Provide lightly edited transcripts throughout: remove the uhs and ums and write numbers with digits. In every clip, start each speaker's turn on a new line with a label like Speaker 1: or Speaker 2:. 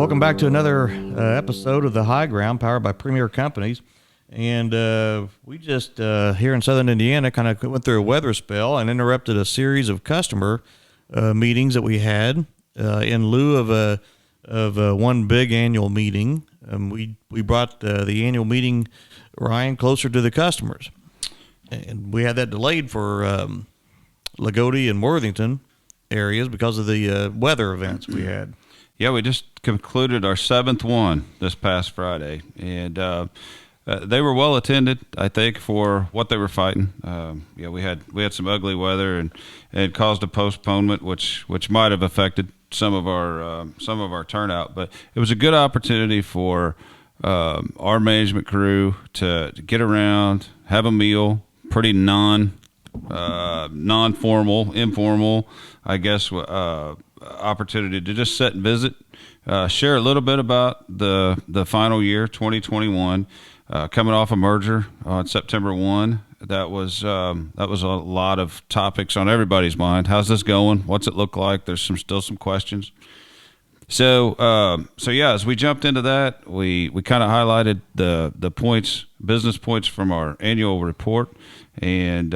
Speaker 1: welcome back to another episode of The High Ground, powered by Premier Companies. And we just, here in Southern Indiana, kind of went through a weather spell and interrupted a series of customer meetings that we had in lieu of one big annual meeting. We brought the annual meeting, Ryan, closer to the customers. And we had that delayed for Lagodi and Worthington areas because of the weather events we had.
Speaker 2: Yeah, we just concluded our seventh one this past Friday, and they were well attended, I think, for what they were fighting. We had some ugly weather, and it caused a postponement, which might have affected some of our turnout. But it was a good opportunity for our management crew to get around, have a meal, pretty non-formal, informal, I guess, opportunity to just sit and visit, share a little bit about the final year, 2021, coming off a merger on September 1. That was a lot of topics on everybody's mind. How's this going? What's it look like? There's still some questions. So yeah, as we jumped into that, we kind of highlighted the business points from our annual report, and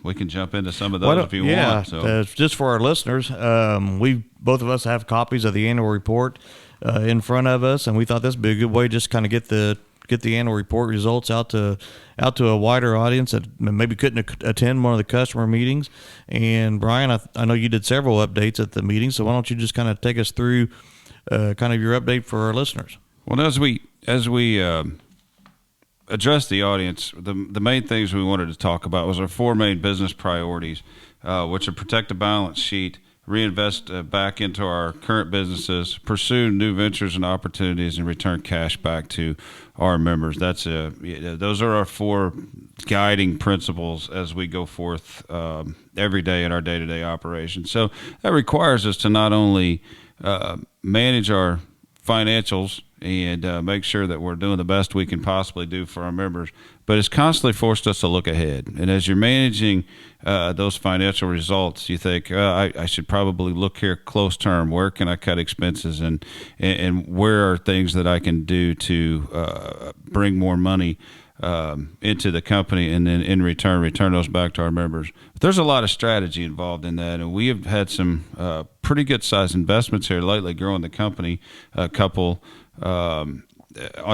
Speaker 2: we can jump into some of those if you want. So.
Speaker 1: Just for our listeners, both of us have copies of the annual report in front of us, and we thought this would be a good way to just kind of get the annual report results out to a wider audience that maybe couldn't attend one of the customer meetings. And Brian, I know you did several updates at the meeting, so why don't you just kind of take us through kind of your update for our listeners?
Speaker 2: Well, as we address the audience, the main things we wanted to talk about was our four main business priorities, which are protect the balance sheet, reinvest back into our current businesses, pursue new ventures and opportunities, and return cash back to our members. Those are our four guiding principles as we go forth every day in our day-to-day operations. So that requires us to not only manage our financials and make sure that we're doing the best we can possibly do for our members, but it's constantly forced us to look ahead. And as you're managing those financial results, you think, I should probably look here close term. Where can I cut expenses, and where are things that I can do to bring more money into the company, and then in return those back to our members. But there's a lot of strategy involved in that, and we have had some pretty good sized investments here lately growing the company. A couple on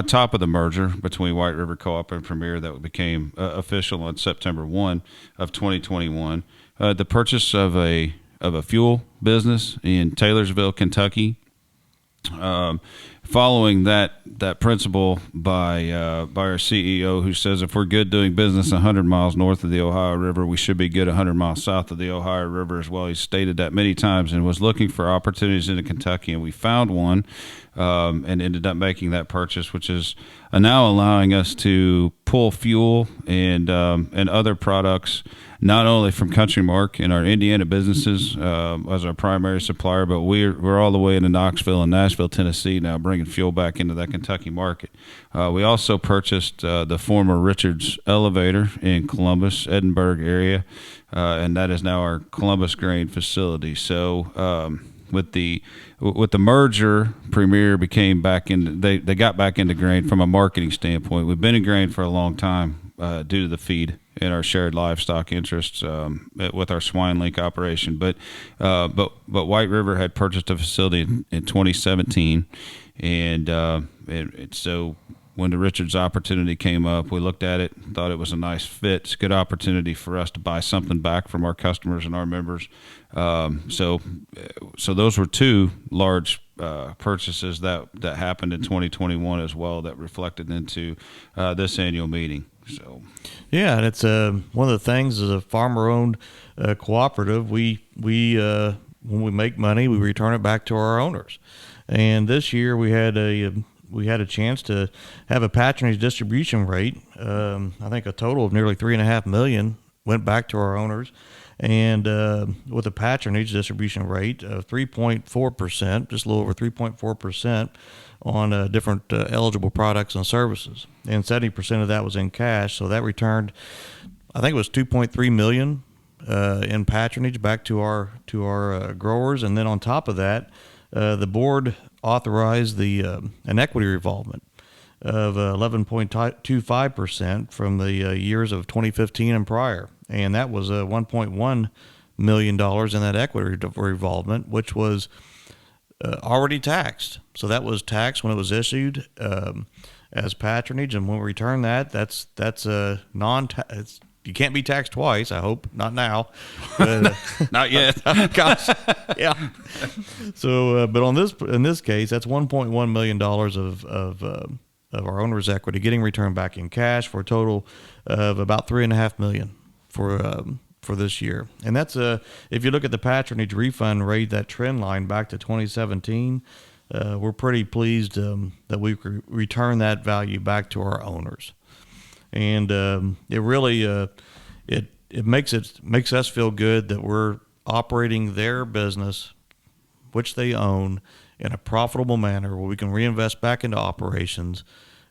Speaker 2: top of the merger between White River Co-op and Premier that became official on September 1 of 2021. The purchase of a fuel business in Taylorsville, Kentucky. Following that principle by our CEO, who says if we're good doing business 100 miles north of the Ohio River, we should be good 100 miles south of the Ohio River as well. He's stated that many times and was looking for opportunities in Kentucky, and we found one and ended up making that purchase, which is now allowing us to pull fuel and other products not only from Country Mark and our Indiana businesses as our primary supplier, but we're all the way into Knoxville and Nashville, Tennessee now, bringing fuel back into that Kentucky market. We also purchased the former Richards elevator in Columbus, Edinburgh area, and that is now our Columbus grain facility. So with the merger, Premier became back in. They got back into grain from a marketing standpoint. We've been in grain for a long time due to the feed and our shared livestock interests with our swine link operation. But White River had purchased a facility in 2017, and so when the Richards opportunity came up, we looked at it, thought it was a nice fit. It's a good opportunity for us to buy something back from our customers and our members. So those were two large purchases that happened in 2021 as well that reflected into this annual meeting. So,
Speaker 1: yeah, and it's one of the things as a farmer-owned cooperative, we when we make money, we return it back to our owners. And this year we had a chance to have a patronage distribution rate. I think a total of nearly $3.5 million went back to our owners, and with a patronage distribution rate of 3.4%, just a little over 3.4%. On different eligible products and services, and 70% of that was in cash. So that returned, I think it was $2.3 million in patronage back to our growers, and then on top of that, the board authorized an equity revolvement of 11.25% from the years of 2015 and prior, and that was $1.1 million in that equity revolvement, which was already taxed. So that was taxed when it was issued as patronage, and when we return that, that's a non-tax. You can't be taxed twice. I hope not now.
Speaker 2: Not yet.
Speaker 1: Gosh, yeah. So, but in this case, that's $1.1 million of our owner's equity getting returned back in cash for a total of about $3.5 million for this year. And that's if you look at the patronage refund rate, that trend line back to 2017, we're pretty pleased that we return that value back to our owners. And it really it makes us feel good that we're operating their business, which they own, in a profitable manner where we can reinvest back into operations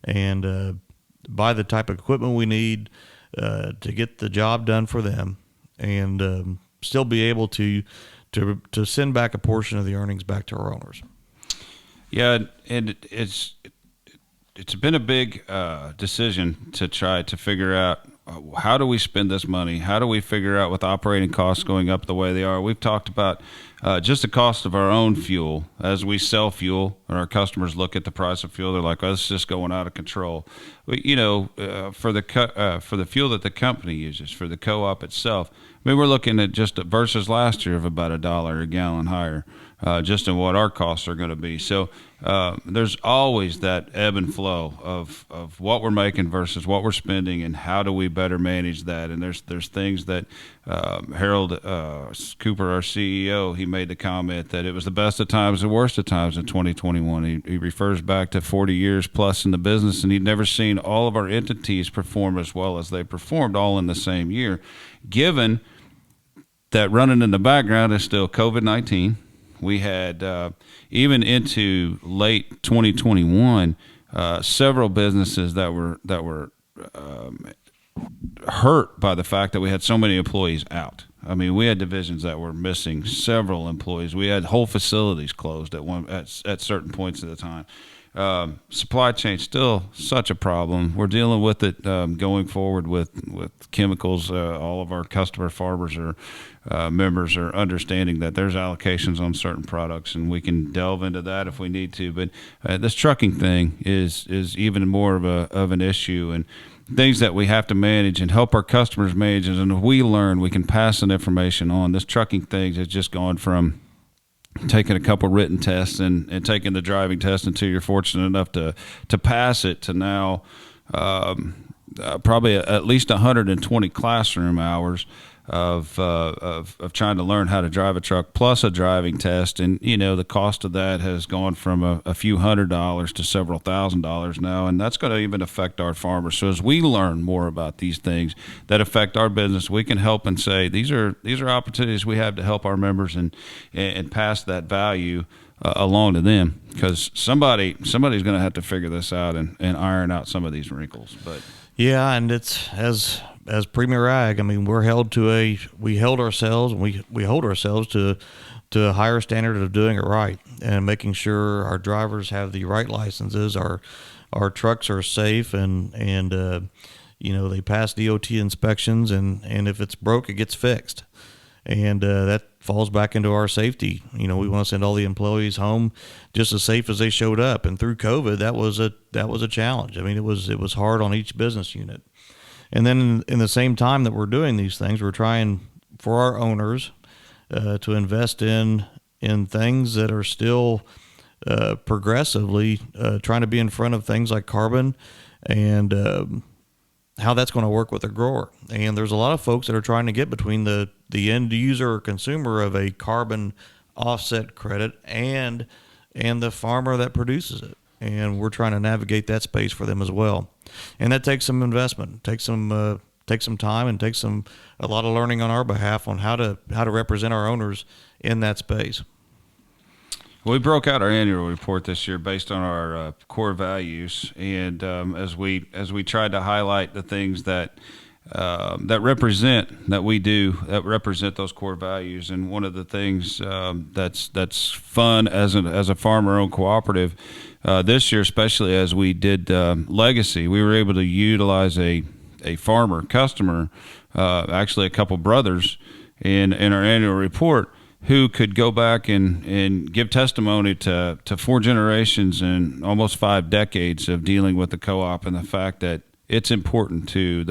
Speaker 1: and buy the type of equipment we need to get the job done for them, and still be able to send back a portion of the earnings back to our owners.
Speaker 2: Yeah, and it's been a big decision to try to figure out how do we spend this money? How do we figure out with operating costs going up the way they are? We've talked about just the cost of our own fuel. As we sell fuel and our customers look at the price of fuel, they're like, oh, it's just going out of control. But, for the fuel that the company uses, for the co-op itself, I mean, we're looking at just versus last year of about $1 a gallon higher, just in what our costs are going to be. So there's always that ebb and flow of what we're making versus what we're spending, and how do we better manage that. And there's things that Harold Cooper, our CEO, he made the comment that it was the best of times and worst of times in 2021. He refers back to 40 years plus in the business, and he'd never seen all of our entities perform as well as they performed all in the same year, given that running in the background is still COVID-19. We had, even into late 2021, several businesses that were hurt by the fact that we had so many employees out. I mean, we had divisions that were missing several employees. We had whole facilities closed at certain points of the time. Supply chain still such a problem. We're dealing with it going forward with chemicals. All of our customer farmers members are understanding that there's allocations on certain products, and we can delve into that if we need to. But this trucking thing is even more of an issue, and things that we have to manage and help our customers manage. And if we learn, we can pass that information on. This trucking thing has just gone from taking a couple written tests and taking the driving test until you're fortunate enough to pass it, to now probably at least 120 classroom hours of trying to learn how to drive a truck, plus a driving test. And the cost of that has gone from a few $100s to several $1,000s now, and that's going to even affect our farmers. So as we learn more about these things that affect our business, we can help and say these are opportunities we have to help our members and pass that value along to them, because somebody's going to have to figure this out and iron out some of these wrinkles. But
Speaker 1: yeah, and it's as Premier Ag, I mean, we hold ourselves to a higher standard of doing it right and making sure our drivers have the right licenses, our trucks are safe, and they pass DOT inspections, and if it's broke, it gets fixed, and that falls back into our safety. We want to send all the employees home just as safe as they showed up, and through COVID, that was a challenge. I mean, it was hard on each business unit. And then in the same time that we're doing these things, we're trying for our owners to invest in things that are still progressively trying to be in front of things like carbon and how that's going to work with a grower. And there's a lot of folks that are trying to get between the end user or consumer of a carbon offset credit and the farmer that produces it. And we're trying to navigate that space for them as well. And that takes some investment, takes some time, and takes a lot of learning on our behalf on how to represent our owners in that space.
Speaker 2: We broke out our annual report this year based on our core values, and as we tried to highlight the things that that represent those core values. And one of the things that's fun as a farmer-owned cooperative this year, especially as we did Legacy, we were able to utilize a farmer customer, actually a couple brothers, in our annual report, who could go back and give testimony to 4 generations and almost 5 decades of dealing with the co-op, and the fact that it's important to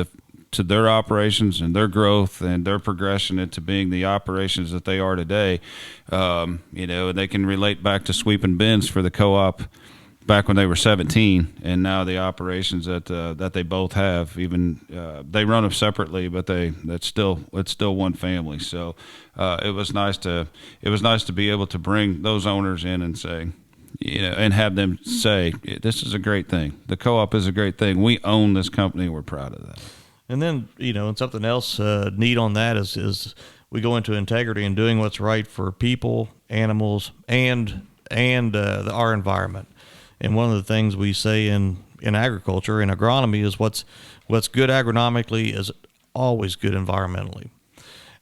Speaker 2: their operations and their growth and their progression into being the operations that they are today. And they can relate back to sweeping bins for the co-op back when they were 17, and now the operations that they both have. Even they run them separately, but it's still one family. So it was nice to be able to bring those owners in and say, and have them say, this is a great thing. The co-op is a great thing. We own this company. We're proud of that.
Speaker 1: And then, and something else neat on that is we go into integrity and doing what's right for people, animals, and our environment. And one of the things we say in agriculture, in agronomy, is what's good agronomically is always good environmentally.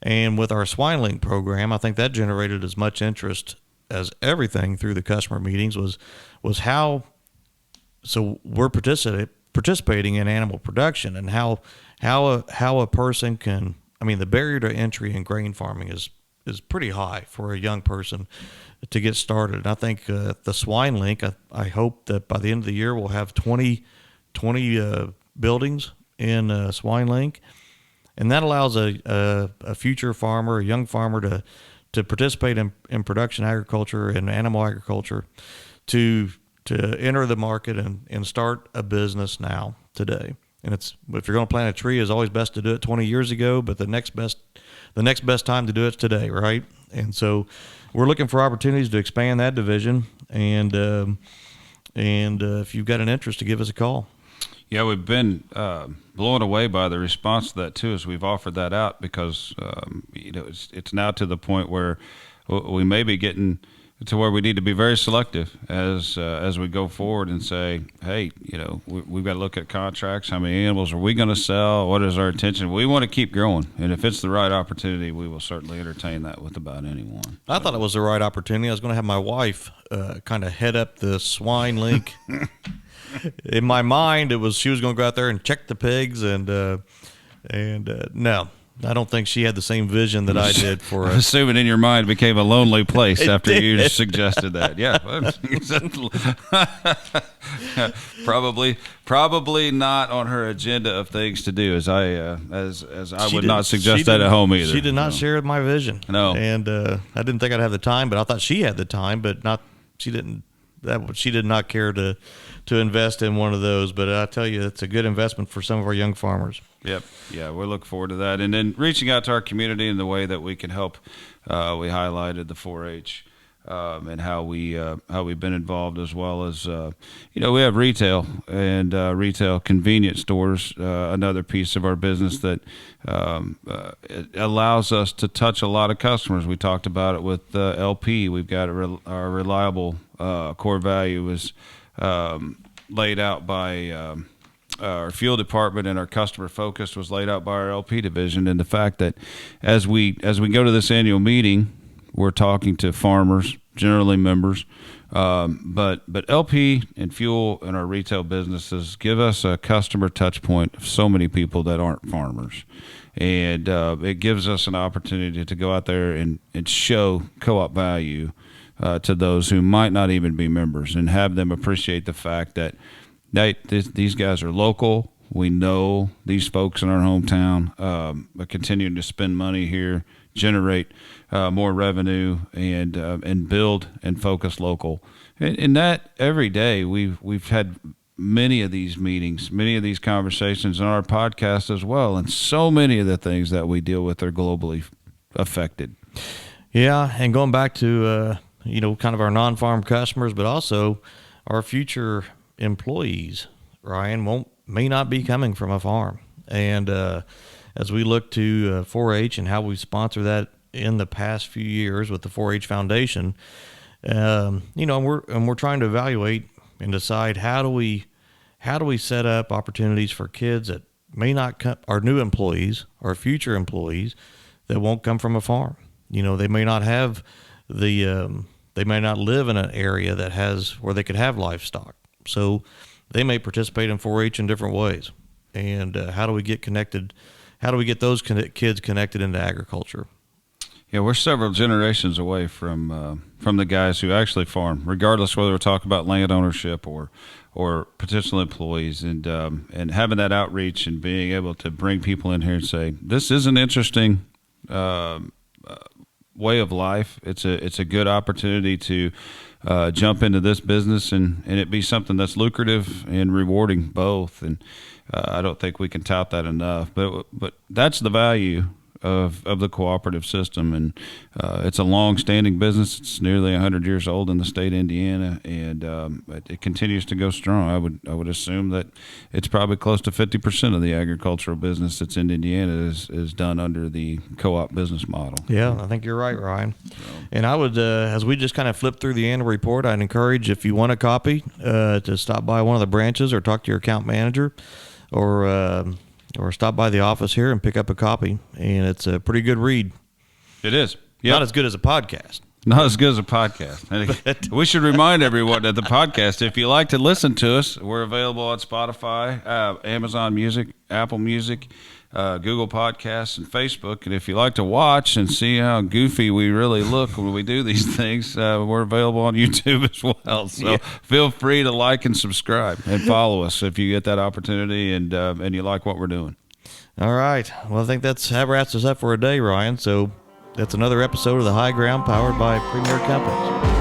Speaker 1: And with our swine link program, I think that generated as much interest as everything through the customer meetings was how. So we're participating in animal production, and how a person can. I mean, the barrier to entry in grain farming is pretty high for a young person to get started. And I think the swine link, I hope that by the end of the year we'll have 20 buildings in swine link, and that allows a future farmer, a young farmer, to participate in production agriculture and animal agriculture, to enter the market and start a business now today. And if you're going to plant a tree, it's always best to do it 20 years ago, but the next best time to do it is today, right? And so we're looking for opportunities to expand that division, and if you've got an interest, to give us a call.
Speaker 2: Yeah, we've been blown away by the response to that too, as we've offered that out, because it's now to the point where we may be getting to where we need to be very selective as we go forward and say, hey, we've got to look at contracts. How many animals are we going to sell? What is our intention? We want to keep growing, and if it's the right opportunity, we will certainly entertain that with about anyone.
Speaker 1: I thought it was the right opportunity. I was going to have my wife kind of head up the swine link. In my mind, she was going to go out there and check the pigs, and no. I don't think she had the same vision that I did for us.
Speaker 2: Assuming in your mind it became a lonely place after you suggested that. Yeah. Probably not on her agenda of things to do, as I would not suggest that at home either.
Speaker 1: She did not share my vision.
Speaker 2: No.
Speaker 1: And I didn't think I'd have the time, but I thought she had the time, but she did not care to invest in one of those. But I tell you, it's a good investment for some of our young farmers.
Speaker 2: Yep. Yeah, we look forward to that. And then reaching out to our community in the way that we can help. We highlighted the 4-H and how we've been involved, as well as we have retail and retail convenience stores. Another piece of our business that it allows us to touch a lot of customers. We talked about it with LP. We've got our reliable core value is laid out by. Our fuel department, and our customer focus was laid out by our LP division. And the fact that as we go to this annual meeting, we're talking to farmers, generally members, but LP and fuel and our retail businesses give us a customer touch point of so many people that aren't farmers. And it gives us an opportunity to go out there and show co-op value to those who might not even be members, and have them appreciate the fact that these guys are local. We know these folks in our hometown, are continuing to spend money here, generate more revenue, and build and focus local. And that every day we've had many of these meetings, many of these conversations on our podcast as well, and so many of the things that we deal with are globally affected.
Speaker 1: Yeah, and going back to kind of our non-farm customers, but also our future employees, Ryan, may not be coming from a farm. And as we look to 4-H and how we sponsor that in the past few years with the 4-H Foundation, and we're trying to evaluate and decide how do we set up opportunities for kids at may not come, our new employees or future employees that won't come from a farm. They may not have they may not live in an area that has where they could have livestock. So they may participate in 4-H in different ways. And how do we get connected? How do we get those kids connected into agriculture?
Speaker 2: Yeah, we're several generations away from the guys who actually farm, regardless whether we're talking about land ownership or potential employees, and having that outreach and being able to bring people in here and say, this is an interesting way of life. It's a good opportunity to jump into this business and it be something that's lucrative and rewarding both. And I don't think we can tout that enough. But that's the value of the cooperative system, and it's a long-standing business. It's nearly 100 years old in the state of Indiana, and it continues to go strong. I would assume that it's probably close to 50% of the agricultural business that's in Indiana is done under the co-op business model.
Speaker 1: Yeah, I think you're right, Ryan. And I would, as we just kind of flip through the annual report, I'd encourage, if you want a copy, to stop by one of the branches or talk to your account manager, or stop by the office here and pick up a copy. And it's a pretty good read.
Speaker 2: It is. Yep.
Speaker 1: Not as good as a podcast.
Speaker 2: Not as good as a podcast. We should remind everyone that the podcast, if you like to listen to us, we're available on Spotify, Amazon Music, Apple Music, Google Podcasts, and Facebook. And if you like to watch and see how goofy we really look when we do these things, we're available on YouTube as well. So feel free to like and subscribe and follow us if you get that opportunity and you like what we're doing.
Speaker 1: All right. Well, I think that wraps us up for a day, Ryan. So that's another episode of The High Ground, powered by Premier Companies.